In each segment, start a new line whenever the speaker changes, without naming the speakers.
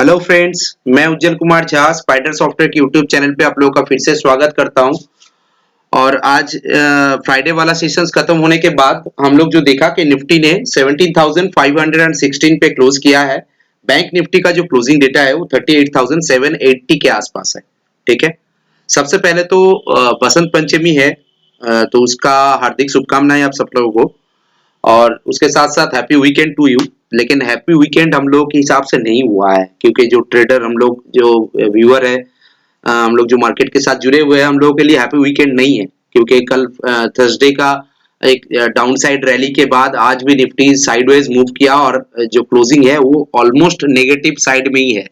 Hello friends, मैं उज्जवल Kumar Jha spider software के YouTube channel पे आप लोगों का फिर से स्वागत करता हूं। और आज फ्राइडे वाला सेशंस खत्म होने के बाद हम लोग जो देखा कि निफ्टी ने 17,516 पे क्लोज किया है। बैंक निफ्टी का जो क्लोजिंग डेटा है वो 38,780 के आसपास है। ठीक है, सबसे पहले तो बसंत पंचमी है, तो उसका हार्दिक शुभकामनाएं आप सब लोगों को, और उसके साथ साथ हैप्पी वीकेंड टू यू। लेकिन हैप्पी वीकेंड हम लोग के हिसाब से नहीं हुआ है, क्योंकि जो ट्रेडर हम लोग जो व्यूअर है, हम लोग जो मार्केट के साथ जुड़े हुए हैं, हम लोगों के लिए हैप्पी वीकेंड नहीं है। क्योंकि कल थर्सडे का एक डाउन साइड रैली के बाद आज भी निफ्टी साइडवेज मूव किया और जो क्लोजिंग है वो ऑलमोस्ट नेगेटिव साइड में ही है।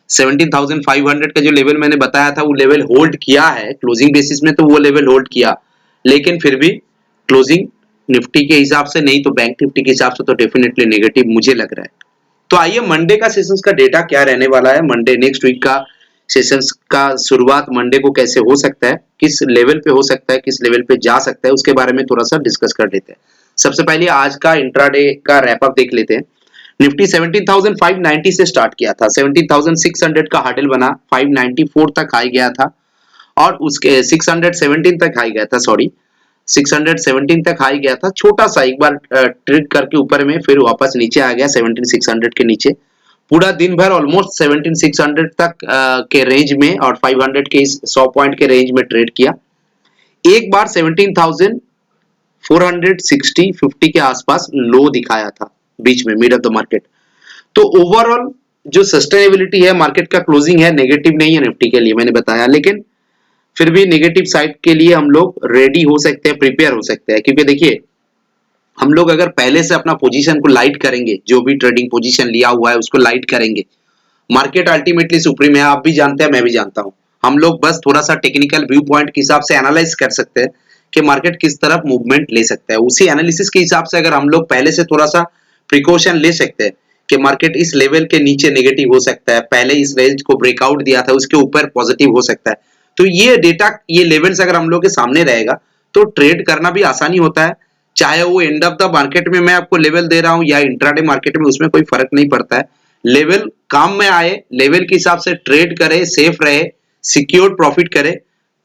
17,500 का जो लेवल मैंने बताया था वो लेवल होल्ड किया है क्लोजिंग बेसिस में, तो वो लेवल होल्ड किया, लेकिन फिर भी क्लोजिंग निफ्टी के हिसाब से नहीं तो बैंक निफ्टी के हिसाब से तो डेफिनेटली नेगेटिव मुझे लग रहा है। तो आइए मंडे का सेशंस का डेटा क्या रहने वाला है, मंडे नेक्स्ट वीक का सेशंस का शुरुआत मंडे को कैसे हो सकता है, किस लेवल पे हो सकता है, किस लेवल पे जा सकता है, उसके बारे में थोड़ा सा डिस्कस कर लेते हैं। सबसे पहले आज का इंट्राडे का रैप अप देख लेते हैं। निफ्टी 17,590 से स्टार्ट किया था, 17,600 का हार्डल बना, 594 तक हाई गया था और उसके 617 तक हाई गया था, सॉरी 617 तक हाई गया था। छोटा सा एक बार ट्रेड करके ऊपर में फिर वापस नीचे आ गया 17,600 के नीचे। पूरा दिन भर ऑलमोस्ट 17,600 तक के रेंज में और 500 के 100 पॉइंट के रेंज में ट्रेड किया। एक बार 17,460 50 के आसपास लो दिखाया था बीच में, मिड ऑफ द मार्केट। तो ओवरऑल जो सस्टेनेबिलिटी है मार्केट का क्लोजिंग है नेगेटिव नहीं है निफ्टी के लिए, मैंने बताया, लेकिन फिर भी नेगेटिव साइड के लिए हम लोग रेडी हो सकते हैं, प्रिपेयर हो सकते हैं। क्योंकि देखिए, हम लोग अगर पहले से अपना पोजीशन को लाइट करेंगे, जो भी ट्रेडिंग पोजीशन लिया हुआ है उसको लाइट करेंगे, मार्केट अल्टीमेटली सुप्रीम है, आप भी जानते हैं, मैं भी जानता हूं। हम लोग बस थोड़ा सा टेक्निकल व्यू पॉइंट के हिसाब से एनालाइज कर सकते हैं कि मार्केट किस तरफ मूवमेंट ले सकता है। उसी एनालिसिस के हिसाब से अगर हम लोग पहले से थोड़ा सा प्रिकॉशन ले सकते हैं कि मार्केट इस लेवल के नीचे नेगेटिव हो सकता है, पहले इस रेंज को ब्रेकआउट दिया था उसके ऊपर पॉजिटिव हो सकता है, तो ये डेटा, ये लेवल्स अगर हम लोग के सामने रहेगा तो ट्रेड करना भी आसानी होता है। चाहे वो एंड ऑफ द मार्केट में मैं आपको लेवल दे रहा हूं या इंट्राडे मार्केट में, उसमें कोई फर्क नहीं पड़ता है। लेवल काम में आए, लेवल के हिसाब से ट्रेड करे, सेफ रहे, सिक्योर्ड प्रॉफिट करे,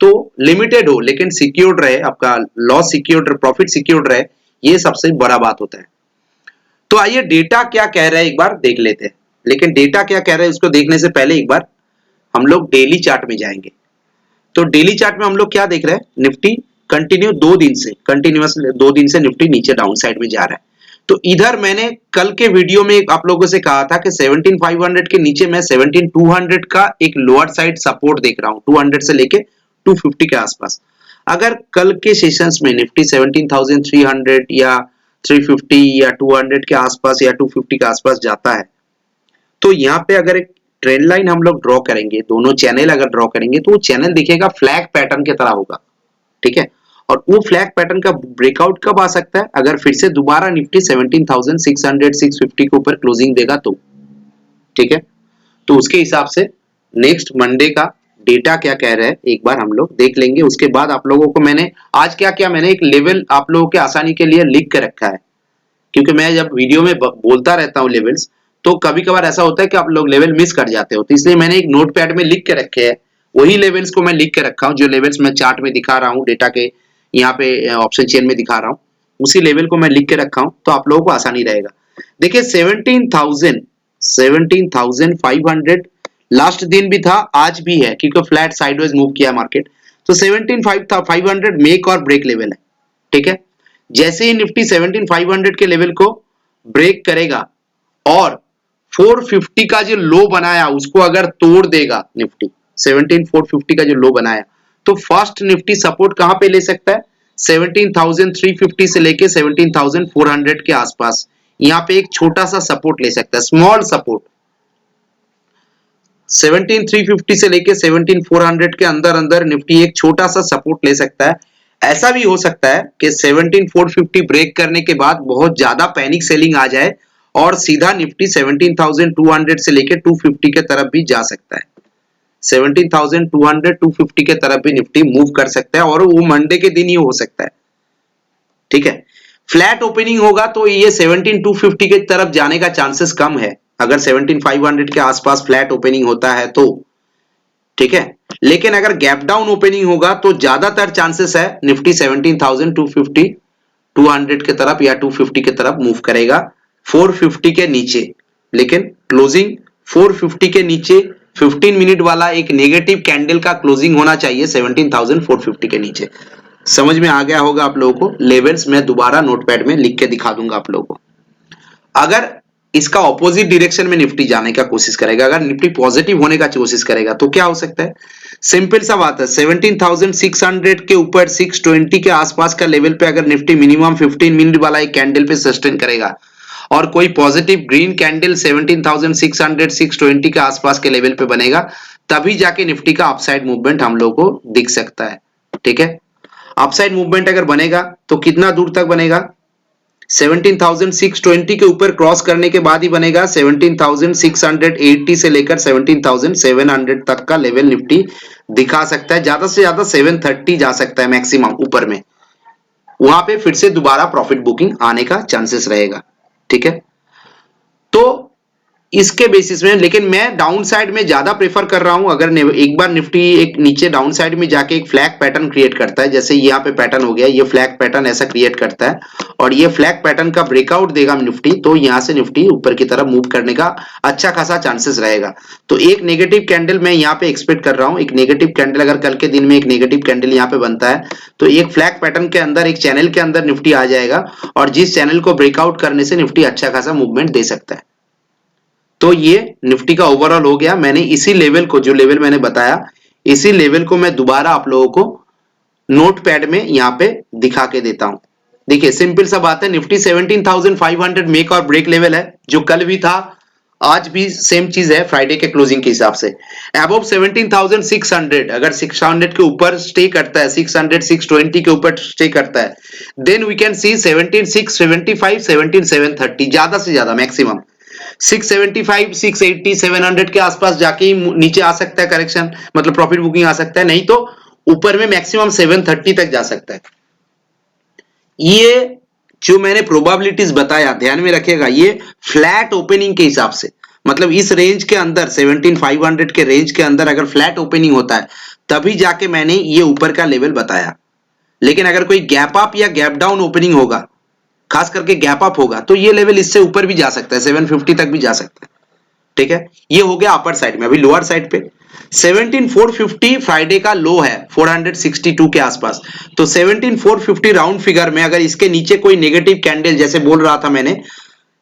तो लिमिटेड हो लेकिन सिक्योर्ड रहे, आपका लॉस सिक्योर्ड, प्रॉफिट सिक्योर्ड रहे, ये सबसे बड़ा बात होता है। तो आइए डेटा क्या कह रहा है एक बार देख लेते हैं। लेकिन डेटा क्या कह रहा है उसको देखने से पहले एक बार हम लोग डेली चार्ट में जाएंगे। तो डेली चार्ट में हम लोग क्या देख रहे हैं, निफ्टी कंटिन्यूस 2 दिन से निफ्टी नीचे डाउन साइड में जा रहा है। तो इधर मैंने कल के वीडियो में आप लोगों से कहा था कि 17,500 के नीचे मैं 17,200 का एक लोअर साइड सपोर्ट देख रहा हूं, 200 से लेके 250 के आसपास। अगर कल के सेशंस में निफ्टी 17,300 या 350 या 200 के आसपास या 250 के आसपास जाता है, तो यहाँ पे अगर एक ट्रेंड लाइन हम लोग ड्रॉ करेंगे, दोनों चैनल अगर ड्रॉ करेंगे, तो वो चैनल दिखेगा फ्लैग पैटर्न की तरह होगा। ठीक है, और वो फ्लैग पैटर्न का ब्रेकआउट कब आ सकता है, अगर फिर से दोबारा निफ्टी 17,600 650 के ऊपर क्लोजिंग देगा तो। ठीक है, तो उसके हिसाब से नेक्स्ट मंडे का डेटा क्या कह रहा है एक बार हम लोग देख लेंगे। उसके बाद आप लोगों को मैंने आज क्या क्या, मैंने एक लेवल आप लोगों के आसानी के लिए लिख कर रखा है, क्योंकि मैं जब वीडियो में बोलता रहता हूँ लेवल्स, तो कभी कभार ऐसा होता है कि आप लोग लेवल मिस कर जाते हो, तो इसलिए मैंने एक नोटपैड में लिख के रखे हैं। वही लेवल्स को मैं लिख के रखा हूं, जो लेवल्स मैं चार्ट में दिखा रहा हूं, डेटा के यहाँ पे ऑप्शन चेन में दिखा रहा हूं, उसी लेवल को मैं लिख के रखा हूं, तो आप लोगों को आसानी रहेगा। देखिए 17,500 लास्ट दिन भी था, आज भी है, क्योंकि फ्लैट साइडवेज मूव किया मार्केट। तो 17,500 मेक और ब्रेक लेवल है। ठीक है, जैसे ही निफ्टी 17,500 के लेवल को ब्रेक करेगा और 450 का जो लो बनाया उसको अगर तोड़ देगा, निफ्टी 17,450 का जो लो बनाया, तो फर्स्ट निफ्टी सपोर्ट कहां पे ले सकता है, 17,350 से लेके 17,400 के आसपास। यहां पे एक छोटा सा सपोर्ट ले सकता है, स्मॉल सपोर्ट 17,350 से लेके 17,400 के अंदर अंदर निफ्टी एक छोटा सा सपोर्ट ले सकता है। ऐसा भी हो सकता है कि 17,450 ब्रेक करने के बाद बहुत ज्यादा पैनिक सेलिंग आ जाए और सीधा निफ्टी 17,200 से लेके 250 के तरफ भी जा सकता है। 17,200 250 के तरफ भी निफ्टी मूव कर सकता है और वो मंडे के दिन ही हो सकता है। ठीक है, फ्लैट ओपनिंग होगा तो ये 17,250 के तरफ जाने का चांसेस कम है, अगर 17,500 के आसपास फ्लैट ओपनिंग होता है तो, ठीक है। लेकिन अगर गैप डाउन ओपनिंग होगा तो ज्यादातर चांसेस है निफ्टी 17,250 200 के तरफ या 250 के तरफ मूव करेगा 450 के नीचे। लेकिन क्लोजिंग 450 के नीचे 15 मिनट वाला एक नेगेटिव कैंडल का क्लोजिंग होना चाहिए 17,450 के नीचे। समझ में आ गया होगा आप लोगों को। लेवल्स मैं दोबारा नोटपैड में लिख के दिखा दूंगा आप लोगों को। अगर इसका ऑपोजिट डायरेक्शन में निफ्टी जाने का कोशिश करेगा, अगर निफ्टी पॉजिटिव होने का कोशिश करेगा तो क्या हो सकता है? सिंपल सा बात है, 17,600 के ऊपर 620 के आसपास का लेवल पे अगर निफ्टी मिनिमम 15 मिनट वाला एक कैंडल पे सस्टेन करेगा और कोई पॉजिटिव ग्रीन कैंडल 17,600 620 के आसपास के लेवल पे बनेगा, तभी जाके निफ्टी का अपसाइड मूवमेंट हम लोग को दिख सकता है। ठीक है, अपसाइड मूवमेंट अगर बनेगा तो कितना दूर तक बनेगा? 17,620 के ऊपर क्रॉस करने के बाद ही बनेगा। 17,680 से लेकर 17,700 तक का लेवल निफ्टी दिखा सकता है। ज्यादा से ज्यादा 730 जा सकता है मैक्सिमम ऊपर में। वहां पे फिर से दोबारा प्रॉफिट बुकिंग आने का चांसेस रहेगा। ठीक है, तो इसके बेसिस में, लेकिन मैं डाउन साइड में ज्यादा प्रेफर कर रहा हूं। अगर एक बार निफ्टी एक नीचे डाउन साइड में जाके एक फ्लैग पैटर्न क्रिएट करता है, जैसे यहाँ पे पैटर्न हो गया, ये फ्लैग पैटर्न ऐसा क्रिएट करता है और ये फ्लैग पैटर्न का ब्रेकआउट देगा निफ्टी, तो यहां से निफ्टी ऊपर की तरफ मूव करने का अच्छा खासा चांसेस रहेगा। तो एक नेगेटिव कैंडल मैं यहाँ पे एक्सपेक्ट कर रहा हूँ। एक नेगेटिव कैंडल अगर कल के दिन में एक नेगेटिव कैंडल यहाँ पे बनता है तो एक फ्लैग पैटर्न के अंदर, एक चैनल के अंदर निफ्टी आ जाएगा और जिस चैनल को ब्रेकआउट करने से निफ्टी अच्छा खासा मूवमेंट दे सकता है। तो ये निफ्टी का ओवरऑल हो गया। मैंने इसी लेवल को, जो लेवल मैंने बताया, इसी लेवल को मैं दोबारा आप लोगों को नोटपैड में यहां पे दिखा के देता हूं। देखिए सिंपल सा बात है, निफ्टी 17,500 मेक और ब्रेक लेवल है, जो कल भी था, आज भी सेम चीज है फ्राइडे के क्लोजिंग के हिसाब से। अबव 17,600 अगर 600 के ऊपर स्टे करता है, 600 620 के ऊपर स्टे करता है, देन वी कैन सी 17,675 17,730 ज्यादा से ज्यादा मैक्सिमम 675 680 700 के आसपास जाके ही नीचे आ सकता है करेक्शन, मतलब प्रॉफिट बुकिंग आ सकता है। नहीं तो ऊपर में मैक्सिमम 730 तक जा सकता है। ये जो मैंने प्रोबेबिलिटीज बताया ध्यान में रखिएगा, ये फ्लैट ओपनिंग के हिसाब से, मतलब इस रेंज के अंदर 17,500 के रेंज के अंदर अगर फ्लैट ओपनिंग होता है तभी जाके मैंने ये ऊपर का लेवल बताया। लेकिन अगर कोई गैप अप या गैप डाउन ओपनिंग होगा, खास करके गैप अप होगा, तो ये लेवल इससे ऊपर भी जा सकता है, 750 तक भी जा सकता है। ठीक है, ये हो गया अपर साइड में। अभी लोअर साइड पे 17,450 फ्राइडे का लो है 462 के आसपास, तो 17,450 राउंड फिगर में अगर इसके नीचे कोई नेगेटिव कैंडल, जैसे बोल रहा था मैंने,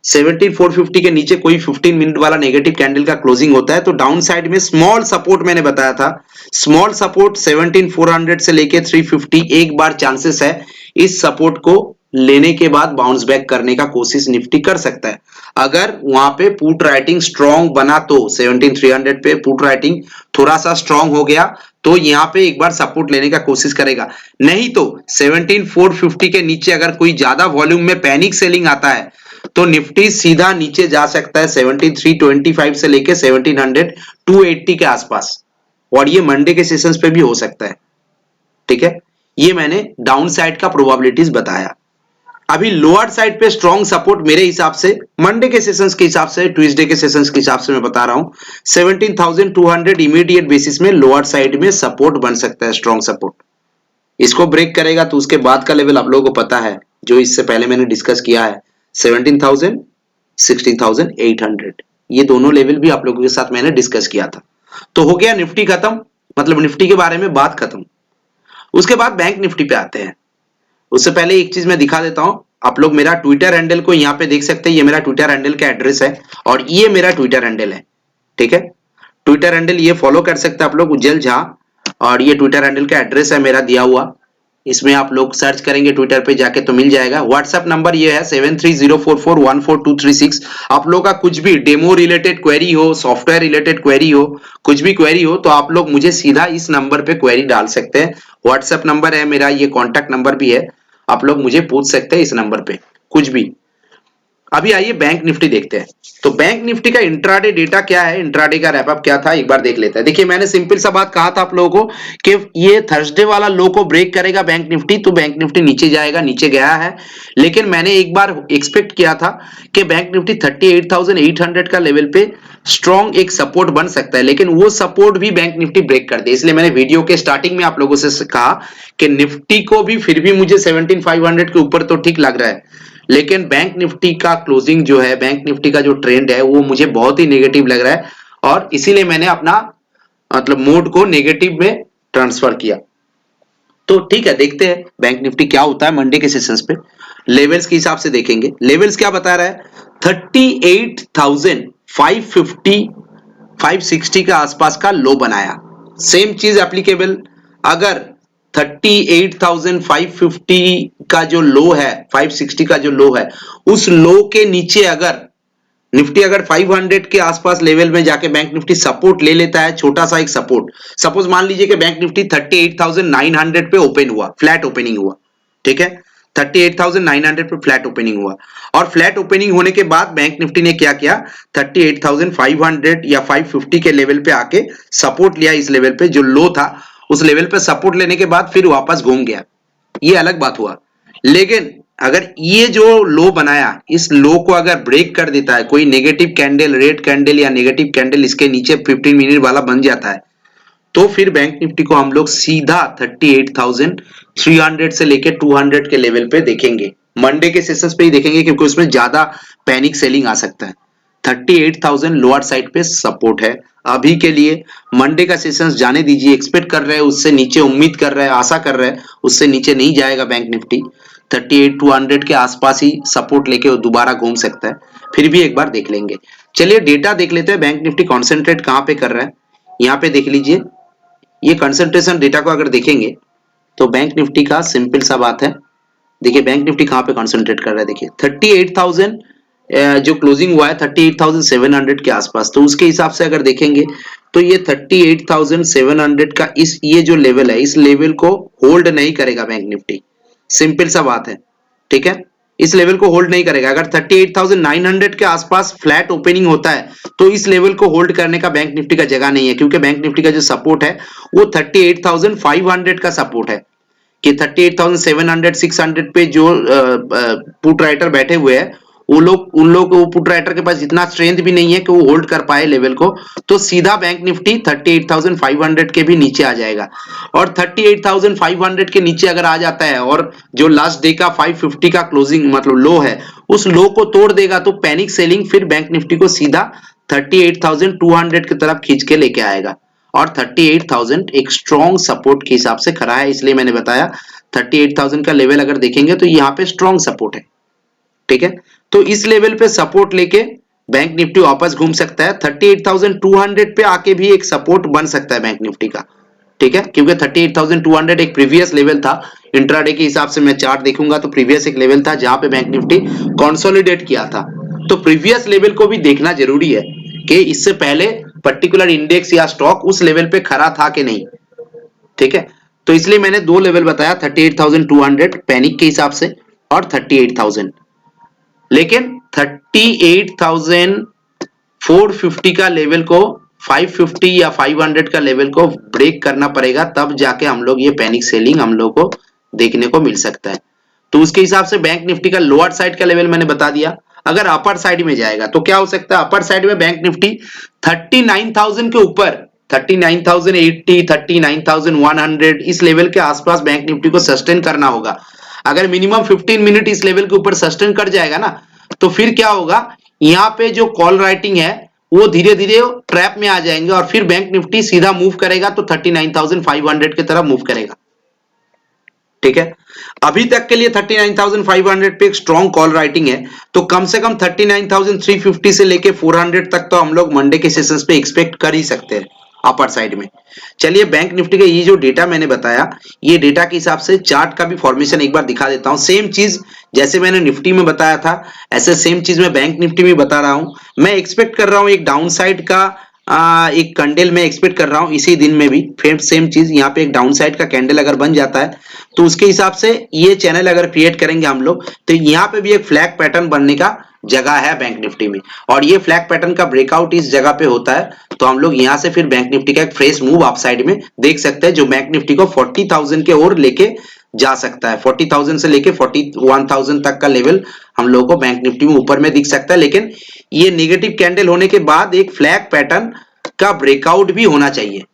17,450 के नीचे कोई 15 मिनट वाला नेगेटिव कैंडल का क्लोजिंग होता है तो डाउन साइड में स्मॉल सपोर्ट मैंने बताया था, स्मॉल सपोर्ट 17,400 से लेके 350 एक बार चांसेस है इस सपोर्ट को लेने के बाद बाउंस बैक करने का कोशिश निफ्टी कर सकता है। अगर वहां पे पुट राइटिंग स्ट्रॉन्ग बना तो 17,300 पे पुट राइटिंग थोड़ा सा स्ट्रॉन्ग हो गया तो यहाँ पे एक बार सपोर्ट लेने का कोशिश करेगा। नहीं तो 17,450 के नीचे अगर कोई ज्यादा वॉल्यूम में पैनिक सेलिंग आता है तो निफ्टी सीधा नीचे जा सकता है 17,325 से लेके 1700 280 के आसपास, और ये मंडे के सेशंस पे भी हो सकता है। ठीक है, ये मैंने डाउन साइड का प्रोबेबिलिटीज बताया। अभी लोअर साइड पे स्ट्रॉन्ग सपोर्ट मेरे हिसाब से मंडे के सेशंस के हिसाब से, ट्यूसडे के सेशंस के हिसाब से मैं बता रहा हूं, 17,200 इमीडिएट बेसिस में लोअर साइड में सपोर्ट बन सकता है, स्ट्रॉन्ग सपोर्ट। इसको ब्रेक करेगा तो उसके बाद का लेवल आप लोगों को पता है, जो इससे पहले मैंने डिस्कस किया है, 17,000 16,800, ये दोनों लेवल भी आप लोगों के साथ मैंने डिस्कस किया था। तो हो गया निफ्टी खत्म, मतलब निफ्टी के बारे में बात खत्म। उसके बाद बैंक निफ्टी पे आते हैं। उससे पहले एक चीज मैं दिखा देता हूं, आप लोग मेरा ट्विटर हैंडल को यहाँ पे देख सकते हैं, ये मेरा ट्विटर हैंडल का एड्रेस है और ये मेरा ट्विटर हैंडल है। ठीक है, ट्विटर हैंडल ये फॉलो कर सकते हैं आप लोग, उज्जवल झा, और ये ट्विटर हैंडल का एड्रेस है मेरा दिया हुआ, इसमें आप लोग सर्च करेंगे ट्विटर पे जाके तो मिल जाएगा। व्हाट्सएप नंबर ये है 7304414236। आप लोग का कुछ भी डेमो रिलेटेड क्वेरी हो, सॉफ्टवेयर रिलेटेड क्वेरी हो, कुछ भी क्वेरी हो तो आप लोग मुझे सीधा इस नंबर पे क्वेरी डाल सकते हैं। व्हाट्सएप नंबर है मेरा, ये कॉन्टैक्ट नंबर भी है, आप लोग मुझे पूछ सकते हैं इस नंबर पे कुछ भी। अभी आइए बैंक निफ्टी देखते हैं। तो बैंक निफ्टी का इंट्राडे डेटा क्या है, इंट्राडे का रैपअप क्या था, एक बार देख लेते हैं। देखिए मैंने सिंपल सा बात कहा था आप लोगों को कि ये थर्सडे वाला लो को ब्रेक करेगा बैंक निफ्टी, तो बैंक निफ्टी नीचे जाएगा, नीचे गया है। लेकिन मैंने एक बार एक्सपेक्ट किया था कि बैंक निफ्टी 38,800 का लेवल पे स्ट्रॉन्ग एक सपोर्ट बन सकता है, लेकिन वो सपोर्ट भी बैंक निफ्टी ब्रेक कर दे। इसलिए मैंने वीडियो के स्टार्टिंग में आप लोगों से कहा कि निफ्टी को भी फिर भी मुझे 17,500 के ऊपर तो ठीक लग रहा है, लेकिन बैंक निफ्टी का क्लोजिंग जो है, बैंक निफ्टी का जो ट्रेंड है वो मुझे बहुत ही नेगेटिव लग रहा है, और इसीलिए मैंने अपना मतलब मोड को नेगेटिव में ट्रांसफर किया। तो ठीक है, देखते हैं बैंक निफ्टी क्या होता है मंडे के सेशंस पे। लेवल्स के हिसाब से देखेंगे, लेवल्स क्या बता रहा है, 38,550 560 के आसपास का लो बनाया। सेम चीज एप्लीकेबल, अगर 38,550 का जो लो है, 560 का जो लो है, उस लो के नीचे अगर निफ्टी अगर 500 के आसपास लेवल में जाके बैंक निफ्टी सपोर्ट ले लेता है, छोटा सा एक सपोर्ट, सपोज मान लीजिए कि बैंक निफ्टी 38,900 पे ओपन हुआ, फ्लैट ओपनिंग हुआ, ठीक है, 38,900 पे फ्लैट ओपनिंग हुआ, और फ्लैट ओपनिंग होने के बाद बैंक निफ्टी ने क्या किया, 38,500 या 550 के लेवल पे आके सपोर्ट लिया। इस लेवल पे जो लो था उस लेवल पे सपोर्ट लेने के बाद फिर वापस घूम गया, ये अलग बात हुआ। लेकिन अगर ये जो लो बनाया, इस लो को अगर ब्रेक कर देता है, कोई नेगेटिव कैंडल, रेड कैंडल या नेगेटिव कैंडल इसके नीचे 15 मिनट वाला बन जाता है, तो फिर बैंक निफ्टी को हम लोग सीधा 38,300 से लेके 200 के लेवल पे देखेंगे। मंडे के सेशंस पे ही देखेंगे, क्योंकि उसमें ज्यादा पैनिक सेलिंग आ सकता है। 38,000 लोअर साइड पे सपोर्ट है अभी के लिए। मंडे का सेशंस जाने दीजिए, एक्सपेक्ट कर रहे हैं उससे नीचे, उम्मीद कर रहे हैं, आशा कर रहे हैं उससे नीचे नहीं जाएगा बैंक निफ्टी। 38,200 के आसपास ही सपोर्ट लेके वो दोबारा घूम सकता है, फिर भी एक बार देख लेंगे। चलिए डेटा देख लेते हैं, बैंक निफ्टी कॉन्सेंट्रेट कहां पे कर रहा है। यहाँ पे देख लीजिए, ये कंसंट्रेशन डेटा को अगर देखेंगे तो बैंक निफ्टी का सिंपल सा बात है। देखिए बैंक निफ्टी कहां पे कंसंट्रेट कर रहा है, देखिए 38,000 जो क्लोजिंग हुआ है 38,700 के आसपास, तो उसके हिसाब से अगर देखेंगे तो ये 38,700 का इस ये जो लेवल है, इस लेवल को होल्ड नहीं करेगा बैंक निफ्टी, सिंपल सा बात है, ठीक है, इस लेवल को होल्ड नहीं करेगा। अगर 38,900 के आसपास फ्लैट ओपनिंग होता है तो इस लेवल को होल्ड करने का बैंक निफ्टी का जगह नहीं है, क्योंकि बैंक निफ्टी का जो सपोर्ट है वो 38,500 का सपोर्ट है, कि 38,700 600 पे जो पुट राइटर बैठे हुए हैं, वो लोग उन लोग को पुट राइटर के पास इतना स्ट्रेंथ भी नहीं है कि वो होल्ड कर पाए लेवल को, तो सीधा बैंक निफ्टी 38,500 के भी नीचे आ जाएगा। और 38,500 के नीचे अगर आ जाता है और जो लास्ट डे का 550 का क्लोजिंग मतलब लो है, उस लो को तोड़ देगा, तो पैनिक सेलिंग फिर बैंक निफ्टी को सीधा 38,200 की तरफ खींच के लेके आएगा। और 38,000 एक स्ट्रॉन्ग सपोर्ट के हिसाब से खड़ा है, इसलिए मैंने बताया 38,000 का लेवल अगर देखेंगे तो यहाँ पे स्ट्रॉन्ग सपोर्ट है, ठीक है। तो इस लेवल पे सपोर्ट लेके बैंक निफ्टी वापस घूम सकता है। 38,200 पे आके भी एक सपोर्ट बन सकता है बैंक निफ्टी का, ठीक है, क्योंकि 38,200 एक प्रीवियस लेवल था। इंट्राडे के हिसाब से मैं चार्ट देखूंगा तो प्रीवियस एक लेवल था जहां पे बैंक निफ्टी कंसोलिडेट किया था। तो प्रीवियस लेवल को भी देखना जरूरी है कि इससे पहले पर्टिकुलर इंडेक्स या स्टॉक उस लेवल पे खड़ा था कि नहीं, ठीक है। तो इसलिए मैंने दो लेवल बताया, 38,200 पैनिक के हिसाब से और 38,000। लेकिन 38,450 का लेवल को 550 या 500 का लेवल को ब्रेक करना पड़ेगा, तब जाके हम लोग ये पैनिक सेलिंग हम लोग को देखने को मिल सकता है। तो उसके हिसाब से बैंक निफ्टी का लोअर साइड का लेवल मैंने बता दिया। अगर अपर साइड में जाएगा तो क्या हो सकता है, अपर साइड में बैंक निफ्टी 39,000 के ऊपर 39,080 39,100 इस लेवल के आसपास बैंक निफ्टी को सस्टेन करना होगा। अगर मिनिमम 15 मिनट इस लेवल के ऊपर सस्टेन कर जाएगा ना, तो फिर क्या होगा, यहाँ पे जो कॉल राइटिंग है वो धीरे धीरे ट्रैप में आ जाएंगे और फिर बैंक निफ्टी सीधा मूव करेगा तो 39,500 की तरफ मूव करेगा, ठीक है। अभी तक के लिए 39,500 पे एक स्ट्रॉन्ग कॉल राइटिंग है, तो कम से कम 39,350 से लेके 400 तक तो हम लोग मंडे के सेशंस पे एक्सपेक्ट कर ही सकते हैं अपर साइड में। चलिए बैंक निफ्टी का ये जो डेटा मैंने बताया, ये डेटा के हिसाब से चार्ट का भी फॉर्मेशन एक बार दिखा देता हूं। सेम चीज जैसे मैंने निफ्टी में बताया था, ऐसे सेम चीज मैं बैंक निफ्टी में बता रहा हूं। मैं एक्सपेक्ट कर रहा हूं एक डाउन साइड का एक कैंडल में एक्सपेक्ट कर रहा हूं इसी दिन में भी। फिर सेम चीज यहाँ पे एक डाउन साइड का कैंडल अगर बन जाता है तो उसके हिसाब से ये चैनल अगर क्रिएट करेंगे हम लोग, तो यहाँ पे भी एक फ्लैग पैटर्न बनने का जगह है बैंक निफ्टी में, और ये फ्लैग पैटर्न का ब्रेकआउट इस जगह पे होता है तो हम लोग यहां से फिर बैंक निफ्टी का एक फ्रेश मूव अप साइड में देख सकते हैं, जो बैंक निफ्टी को 40,000 के ओर लेके जा सकता है। 40,000 से लेके 41,000 तक का लेवल हम लोगों को बैंक निफ्टी में ऊपर में दिख सकता है, लेकिन ये नेगेटिव कैंडल होने के बाद एक फ्लैग पैटर्न का ब्रेकआउट भी होना चाहिए,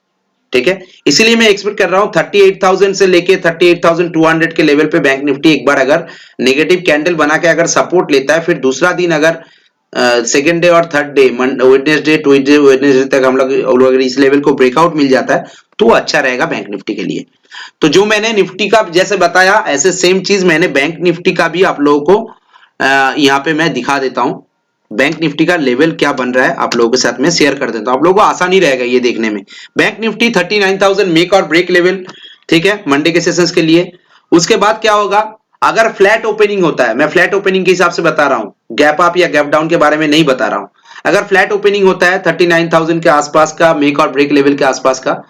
ठीक है। इसीलिए मैं एक्सपेक्ट कर रहा हूं 38,000 से लेके 38,200 के लेवल पे बैंक निफ्टी एक बार अगर नेगेटिव कैंडल बना के अगर सपोर्ट लेता है, फिर दूसरा दिन अगर सेकेंड डे और third day Wednesday Tuesday Wednesday तक हम लोग अगर इस लेवल को ब्रेकआउट मिल जाता है तो अच्छा रहेगा बैंक निफ्टी के लिए। तो जो मैंने निफ्टी का जैसे बताया, ऐसे सेम चीज मैंने बैंक निफ्टी का भी आप लोगों को यहाँ पे मैं दिखा देता हूं। बैंक निफ्टी का लेवल क्या बन रहा है आप लोगों के साथ में शेयर कर देता हूं, आप लोगों को आसानी रहेगा ये देखने में। बैंक निफ्टी 39,000 मेक और ब्रेक लेवल, ठीक है, मंडे के सेशंस के लिए। उसके बाद क्या होगा, अगर फ्लैट ओपनिंग होता है, मैं फ्लैट ओपनिंग के हिसाब से बता रहा हूं, गैप अप या गैप डाउन के बारे में नहीं बता रहा हूं। अगर फ्लैट ओपनिंग होता है 39,000 के आसपास का, मेक और ब्रेक लेवल के आसपास का,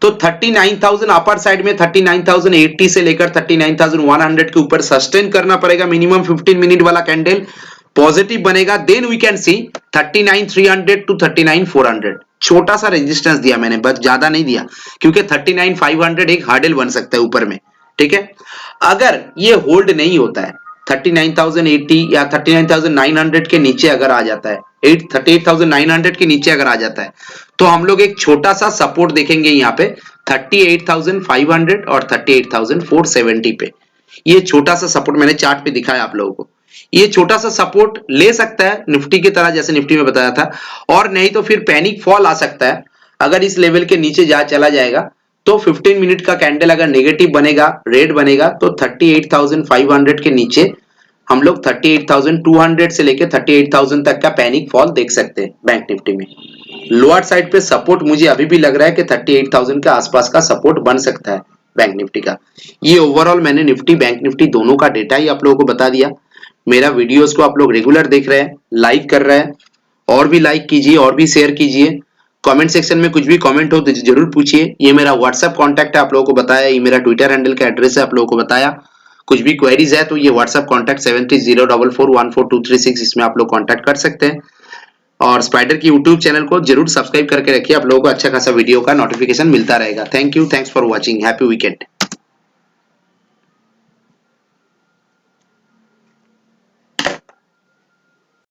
तो 39,000 अपर साइड में 39,080 से लेकर 39,100 के ऊपर सस्टेन करना पड़ेगा। मिनिमम 15 मिनट वाला कैंडल पॉजिटिव बनेगा, then we can see 39,300 to 39,400। छोटा सा रेजिस्टेंस दिया मैंने, बस ज्यादा नहीं दिया, क्योंकि 39,500 एक हार्डल बन सकता है ऊपर में, ठीक है। अगर ये होल्ड नहीं होता है 39,080 या 39,900 के नीचे अगर आ जाता है, 38,900 के नीचे अगर आ जाता है, तो हम लोग एक छोटा सा सपोर्ट देखेंगे यहाँ पे 38,500 और 38,470 पे। ये छोटा सा सपोर्ट मैंने चार्ट पे दिखाया आप लोगों को। ये छोटा सा सपोर्ट ले सकता है निफ्टी की तरह, जैसे निफ्टी में बताया था, और नहीं तो फिर पैनिक फॉल आ सकता है। अगर इस लेवल के नीचे चला जाएगा तो 15 मिनट का कैंडल अगर नेगेटिव बनेगा, रेड बनेगा, तो 38,500 के नीचे हम लोग 38,200 से लेकर 38,000 तक का पैनिक फॉल देख सकते हैं बैंक निफ्टी में। लोअर साइड पे सपोर्ट मुझे अभी भी लग रहा है कि 38,000 के आसपास का सपोर्ट बन सकता है बैंक निफ्टी का। ये ओवरऑल मैंने निफ्टी बैंक निफ्टी दोनों का डेटा ही आप लोगों को बता दिया। मेरा वीडियोस को आप लोग रेगुलर देख रहे हैं, लाइक कर रहे हैं, और भी लाइक कीजिए और भी शेयर कीजिए। कमेंट सेक्शन में कुछ भी कमेंट हो तो जरूर पूछिए। ये मेरा व्हाट्सएप कॉन्टैक्ट है, आप लोगों को बताया। ये मेरा ट्विटर हैंडल का एड्रेस है, आप लोगों को बताया। कुछ भी क्वेरीज है तो ये व्हाट्सएप कॉन्टैक्ट 7304414236, इसमें आप लोग कॉन्टैक्ट कर सकते हैं। और स्पाइडर की यूट्यूब चैनल को जरूर सब्सक्राइब करके रखिए, आप लोगों को अच्छा खासा वीडियो का नोटिफिकेशन मिलता रहेगा। Thank you, thanks for watching, happy weekend.